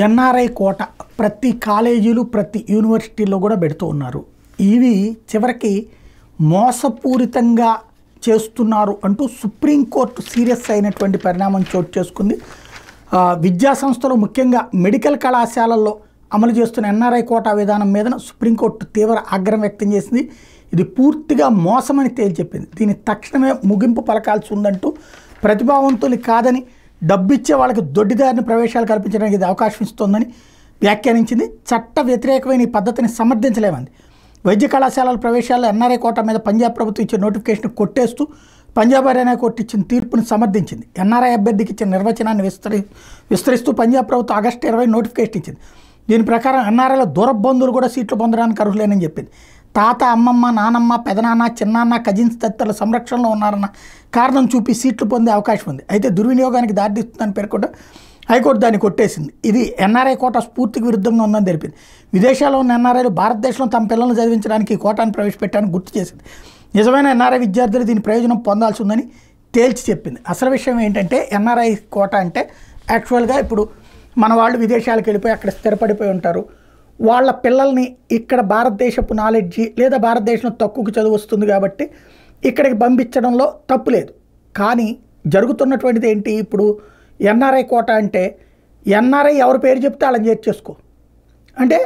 NRI quota ప్రతి కాలేజీలు ప్రతి యూనివర్సిటీల్లో కూడా పెడుతూ ఉన్నారు. ఇవి చివరికి మోసపూరితంగా చేస్తున్నారు అంటూ సుప్రీంకోర్టు సీరియస్ అయినటువంటి పరిణామం చోటు చేసుకుంది. విద్యా సంస్థలు ముఖ్యంగా మెడికల్ కళాశాలల్లో అమలు చేస్తున్న ఎన్ఆర్ఐ కోటా విధానం మీద సుప్రీంకోర్టు తీవ్ర ఆగ్రహం వ్యక్తం చేసింది. ఇది పూర్తిగా మోసమని తేల్చెప్పింది. దీని తక్షణమే ముగింపు పలకాల్సి ఉందంటూ ప్రతిభావంతులు కాదని డబ్బిచ్చే వాళ్ళకి దొడ్డిదారిని ప్రవేశాలు కల్పించడానికి ఇది అవకాశం ఇస్తోందని వ్యాఖ్యానించింది. చట్ట వ్యతిరేకమైన ఈ పద్ధతిని సమర్థించలేమంది. వైద్య కళాశాలల ప్రవేశాల్లో ఎన్ఆర్ఐ కోటా మీద పంజాబ్ ప్రభుత్వం ఇచ్చిన నోటిఫికేషన్ కొట్టేస్తూ పంజాబ్ హర్యానా కోర్టు ఇచ్చిన తీర్పుని సమర్థించింది. ఎన్ఆర్ఐ అభ్యర్థికి ఇచ్చిన నిర్వచనాన్ని విస్తరిస్తూ పంజాబ్ ప్రభుత్వం ఆగస్టు 20 నోటిఫికేషన్ ఇచ్చింది. దీని ప్రకారం ఎన్ఆర్ఐలో దూర బంధువులు కూడా సీట్లు పొందడానికి అర్హులేనని చెప్పింది. తాత, అమ్మమ్మ, నానమ్మ, పెదనాన్న, చిన్నాన్న, కజిన్స్ తదితరుల సంరక్షణలో ఉన్నారన్న కారణం చూపి సీట్లు పొందే అవకాశం ఉంది. అయితే దుర్వినియోగానికి దారితీస్తుందని పేర్కొంటూ హైకోర్టు దాన్ని కొట్టేసింది. ఇది ఎన్ఆర్ఐ కోటా స్ఫూర్తికి విరుద్ధంగా ఉందని తెలిపింది. విదేశాల్లో ఉన్న ఎన్ఆర్ఐలు భారతదేశంలో తమ పిల్లలను చదివించడానికి ఈ కోటాను ప్రవేశపెట్టాలని గుర్తు చేసింది. నిజమైన ఎన్ఆర్ఐ విద్యార్థులు దీని ప్రయోజనం పొందాల్సి ఉందని తేల్చి చెప్పింది. అసలు విషయం ఏంటంటే ఎన్ఆర్ఐ కోటా అంటే యాక్చువల్గా ఇప్పుడు మన వాళ్ళు విదేశాలకు వెళ్ళిపోయి అక్కడ స్థిరపడిపోయి ఉంటారు. వాళ్ళ పిల్లల్ని ఇక్కడ భారతదేశపు నాలెడ్జి లేదా భారతదేశంలో తక్కువకు చదువు వస్తుంది కాబట్టి ఇక్కడికి పంపించడంలో తప్పు లేదు. కానీ జరుగుతున్నటువంటిది ఏంటి, ఇప్పుడు ఎన్ఆర్ఐ కోటా అంటే ఎన్ఆర్ఐ ఎవరి పేరు చెప్తే వాళ్ళని చేర్చేసుకో అంటే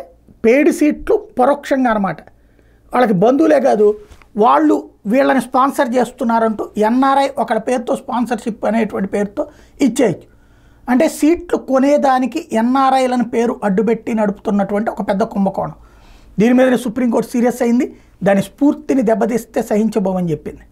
పెయిడ్ సీట్లు పరోక్షంగా అనమాట. వాళ్ళకి బంధువులే కాదు, వాళ్ళు వీళ్ళని స్పాన్సర్ చేస్తున్నారంటూ ఎన్ఆర్ఐ ఒకళ్ళ పేరుతో స్పాన్సర్షిప్ అనేటువంటి పేరుతో ఇచ్చేయచ్చు. అంటే సీట్లు కొనేదానికి ఎన్ఆర్ఐలను పేరు అడ్డుపెట్టి నడుపుతున్నటువంటి ఒక పెద్ద కుంభకోణం. దీని మీద సుప్రీంకోర్టు సీరియస్ అయింది. దాని స్ఫూర్తిని దెబ్బతీస్తే సహించబోమని చెప్పింది.